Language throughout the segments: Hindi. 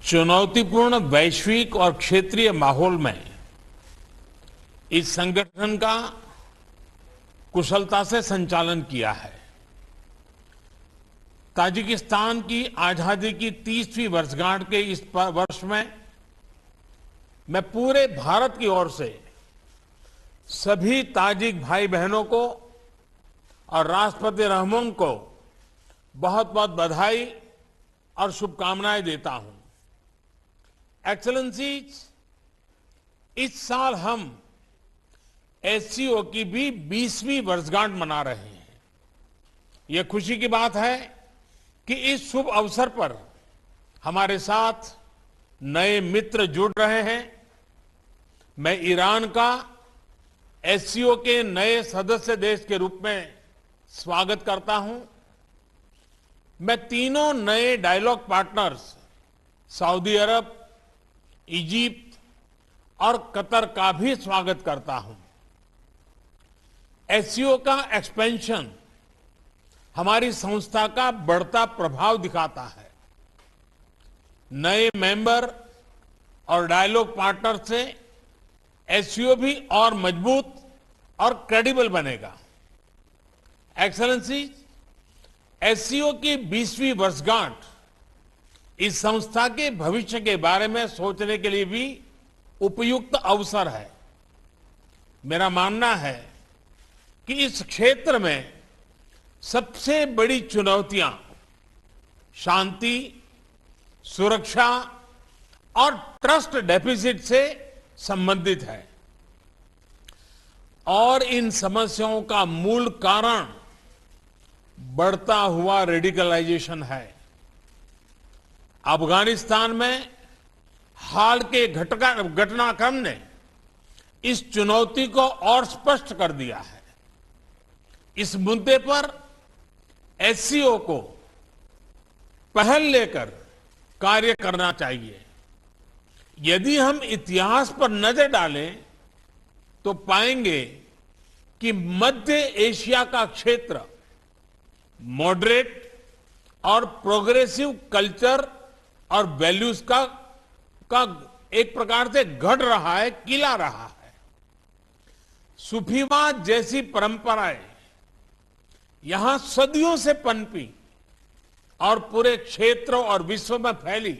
चुनौतीपूर्ण वैश्विक और क्षेत्रीय माहौल में इस संगठन का कुशलता से संचालन किया है। ताजिकिस्तान की आजादी की 30वीं वर्षगांठ के इस वर्ष में मैं पूरे भारत की ओर से सभी ताजिक भाई बहनों को और राष्ट्रपति रहमान को बहुत बहुत बधाई और शुभकामनाएं देता हूं। एक्सेलेंसीज, इस साल हम एससीओ की भी 20वीं वर्षगांठ मना रहे हैं। यह खुशी की बात है कि इस शुभ अवसर पर हमारे साथ नए मित्र जुड़ रहे हैं। मैं ईरान का एससीओ के नए सदस्य देश के रूप में स्वागत करता हूं। मैं तीनों नए डायलॉग पार्टनर्स सऊदी अरब, इजिप्ट और कतर का भी स्वागत करता हूं। एससीओ का एक्सपेंशन हमारी संस्था का बढ़ता प्रभाव दिखाता है। नए मेंबर और डायलॉग पार्टनर से एससीओ भी और मजबूत और क्रेडिबल बनेगा। एक्सेलेंसी, एससीओ की 20वीं वर्षगांठ इस संस्था के भविष्य के बारे में सोचने के लिए भी उपयुक्त अवसर है। मेरा मानना है कि इस क्षेत्र में सबसे बड़ी चुनौतियां शांति, सुरक्षा और ट्रस्ट डेफिसिट से संबंधित है और इन समस्याओं का मूल कारण बढ़ता हुआ रेडिकलाइजेशन है। अफगानिस्तान में हाल के घटनाक्रम ने इस चुनौती को और स्पष्ट कर दिया है। इस मुद्दे पर एससीओ को पहल लेकर कार्य करना चाहिए। यदि हम इतिहास पर नजर डालें तो पाएंगे कि मध्य एशिया का क्षेत्र मॉडरेट और प्रोग्रेसिव कल्चर और वैल्यूज का एक प्रकार से गढ़ रहा है, किला रहा है। सूफीवाद जैसी परंपराएं यहां सदियों से पनपी और पूरे क्षेत्र और विश्व में फैली।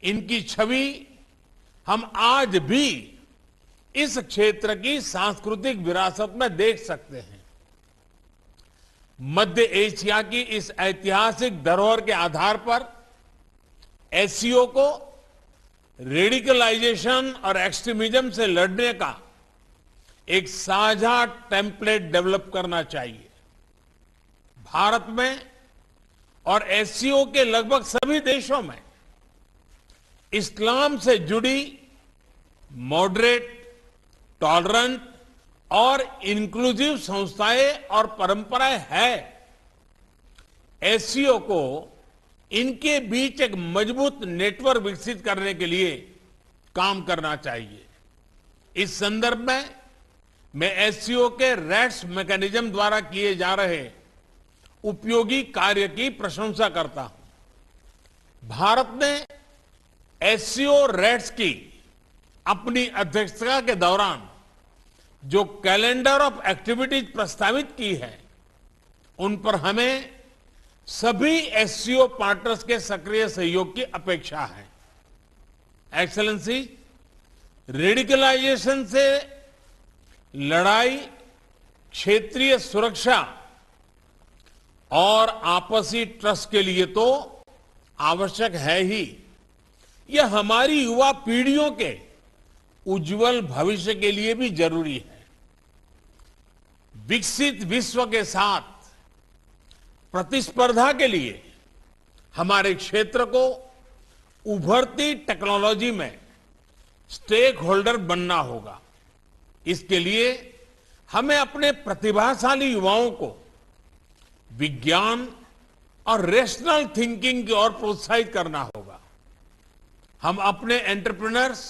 इनकी छवि हम आज भी इस क्षेत्र की सांस्कृतिक विरासत में देख सकते हैं। मध्य एशिया की इस ऐतिहासिक धरोहर के आधार पर एससीओ को रेडिकलाइजेशन और एक्सट्रीमिज्म से लड़ने का एक साझा टेम्पलेट डेवलप करना चाहिए। भारत में और एससीओ के लगभग सभी देशों में इस्लाम से जुड़ी मॉडरेट, टॉलरेंट और इंक्लूसिव संस्थाएं और परंपराएं हैं। एससीओ को इनके बीच एक मजबूत नेटवर्क विकसित करने के लिए काम करना चाहिए। इस संदर्भ में मैं एससीओ के रैट्स मैकेनिज्म द्वारा किए जा रहे उपयोगी कार्य की प्रशंसा करता हूं। भारत ने एससीओ रैट्स की अपनी अध्यक्षता के दौरान जो कैलेंडर ऑफ एक्टिविटीज प्रस्तावित की है, उन पर हमें सभी एससीओ पार्टनर्स के सक्रिय सहयोग की अपेक्षा है। एक्सेलेंसी, रेडिकलाइजेशन से लड़ाई क्षेत्रीय सुरक्षा और आपसी ट्रस्ट के लिए तो आवश्यक है ही। यह हमारी युवा पीढ़ियों के उज्जवल भविष्य के लिए भी जरूरी है। विकसित विश्व के साथ प्रतिस्पर्धा के लिए हमारे क्षेत्र को उभरती टेक्नोलॉजी में स्टेक होल्डर बनना होगा। इसके लिए हमें अपने प्रतिभाशाली युवाओं को विज्ञान और रेशनल थिंकिंग की ओर प्रोत्साहित करना होगा। हम अपने एंटरप्रेन्योर्स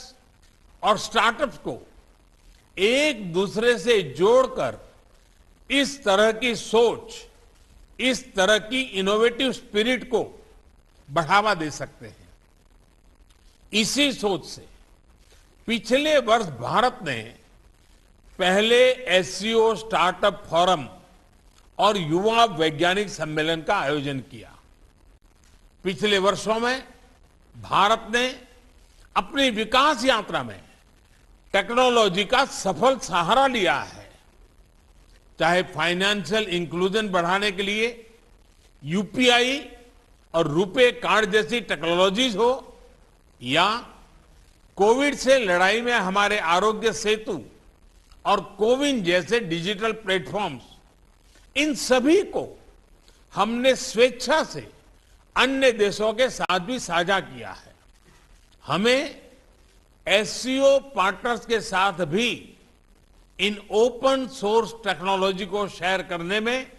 और स्टार्टअप्स को एक दूसरे से जोड़कर इस तरह की सोच, इस तरह की इनोवेटिव स्पिरिट को बढ़ावा दे सकते हैं। इसी सोच से पिछले वर्ष भारत ने पहले एससीओ स्टार्टअप फोरम और युवा वैज्ञानिक सम्मेलन का आयोजन किया। पिछले वर्षों में भारत ने अपनी विकास यात्रा में टेक्नोलॉजी का सफल सहारा लिया है। चाहे फाइनेंशियल इंक्लूजन बढ़ाने के लिए यूपीआई और रुपे कार्ड जैसी टेक्नोलॉजीज हो या कोविड से लड़ाई में हमारे आरोग्य सेतु और कोविन जैसे डिजिटल प्लेटफॉर्म्स, इन सभी को हमने स्वेच्छा से अन्य देशों के साथ भी साझा किया है। हमें एससीओ पार्टनर्स के साथ भी इन ओपन सोर्स टेक्नोलॉजी को शेयर करने में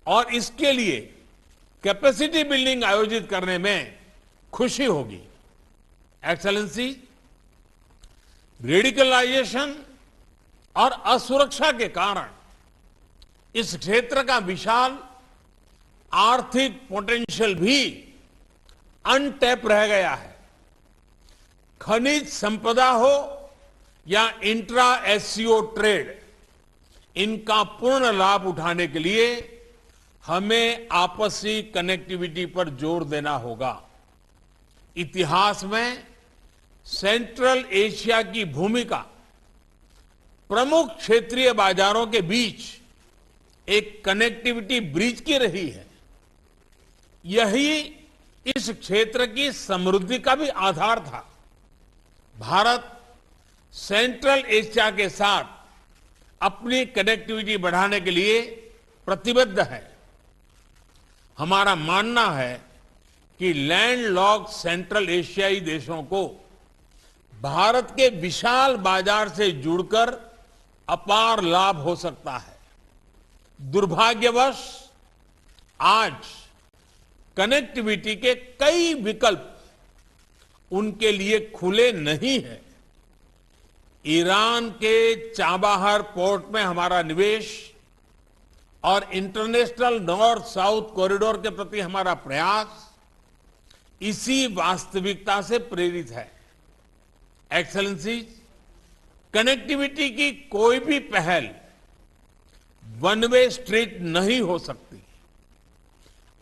और इसके लिए कैपेसिटी बिल्डिंग आयोजित करने में खुशी होगी। एक्सेलेंसी, रेडिकलाइजेशन और असुरक्षा के कारण इस क्षेत्र का विशाल आर्थिक पोटेंशियल भी अनटैप रह गया है। खनिज संपदा हो या इंट्रा एससीओ ट्रेड, इनका पूर्ण लाभ उठाने के लिए हमें आपसी कनेक्टिविटी पर जोर देना होगा। इतिहास में सेंट्रल एशिया की भूमिका प्रमुख क्षेत्रीय बाजारों के बीच एक कनेक्टिविटी ब्रिज की रही है। यही इस क्षेत्र की समृद्धि का भी आधार था। भारत सेंट्रल एशिया के साथ अपनी कनेक्टिविटी बढ़ाने के लिए प्रतिबद्ध है। हमारा मानना है कि लैंडलॉक्ड सेंट्रल एशियाई देशों को भारत के विशाल बाजार से जुड़कर अपार लाभ हो सकता है। दुर्भाग्यवश आज कनेक्टिविटी के कई विकल्प उनके लिए खुले नहीं हैं। ईरान के चाबाहर पोर्ट में हमारा निवेश और इंटरनेशनल नॉर्थ साउथ कॉरिडोर के प्रति हमारा प्रयास इसी वास्तविकता से प्रेरित है। एक्सेलेंसी, कनेक्टिविटी की कोई भी पहल वन वे स्ट्रीट नहीं हो सकती।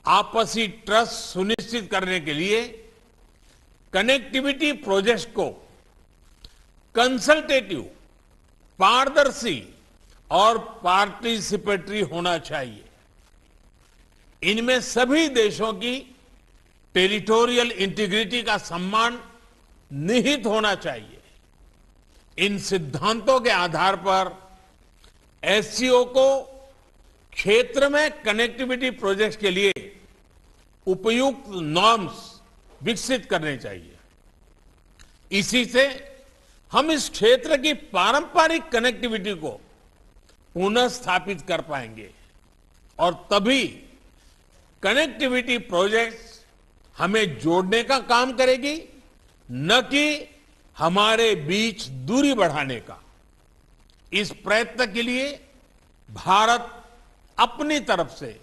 आपसी ट्रस्ट सुनिश्चित करने के लिए कनेक्टिविटी प्रोजेक्ट्स को कंसल्टेटिव, पारदर्शी और पार्टिसिपेटरी होना चाहिए। इनमें सभी देशों की टेरिटोरियल इंटीग्रिटी का सम्मान निहित होना चाहिए। इन सिद्धांतों के आधार पर एससीओ को क्षेत्र में कनेक्टिविटी प्रोजेक्ट्स के लिए उपयुक्त नॉर्म्स विकसित करने चाहिए। इसी से हम इस क्षेत्र की पारंपरिक कनेक्टिविटी को पुनः स्थापित कर पाएंगे और तभी कनेक्टिविटी प्रोजेक्ट्स हमें जोड़ने का काम करेगी, न कि हमारे बीच दूरी बढ़ाने का। इस प्रयत्न के लिए भारत अपनी तरफ से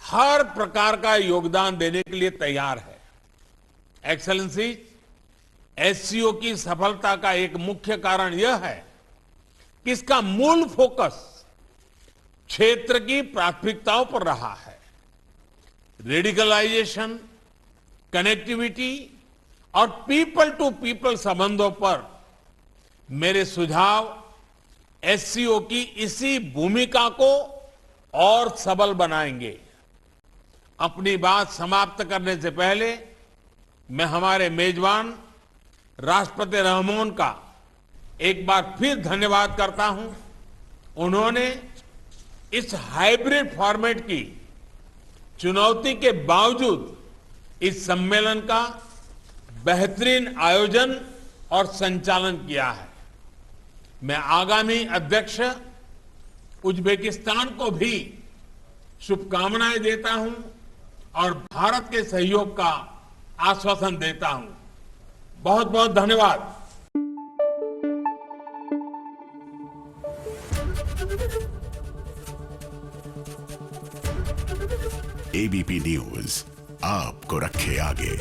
हर प्रकार का योगदान देने के लिए तैयार है। एक्सेलेंसी, एससीओ की सफलता का एक मुख्य कारण यह है कि इसका मूल फोकस क्षेत्र की प्राथमिकताओं पर रहा है। रेडिकलाइजेशन, कनेक्टिविटी और पीपल टू पीपल संबंधों पर मेरे सुझाव एससीओ की इसी भूमिका को और सबल बनाएंगे। अपनी बात समाप्त करने से पहले मैं हमारे मेजबान राष्ट्रपति रहमोन का एक बार फिर धन्यवाद करता हूं। उन्होंने इस हाइब्रिड फॉर्मेट की चुनौती के बावजूद इस सम्मेलन का बेहतरीन आयोजन और संचालन किया है। मैं आगामी अध्यक्ष उज्बेकिस्तान को भी शुभकामनाएं देता हूं और भारत के सहयोग का आश्वासन देता हूं। बहुत बहुत धन्यवाद। एबीपी न्यूज आपको रखे आगे।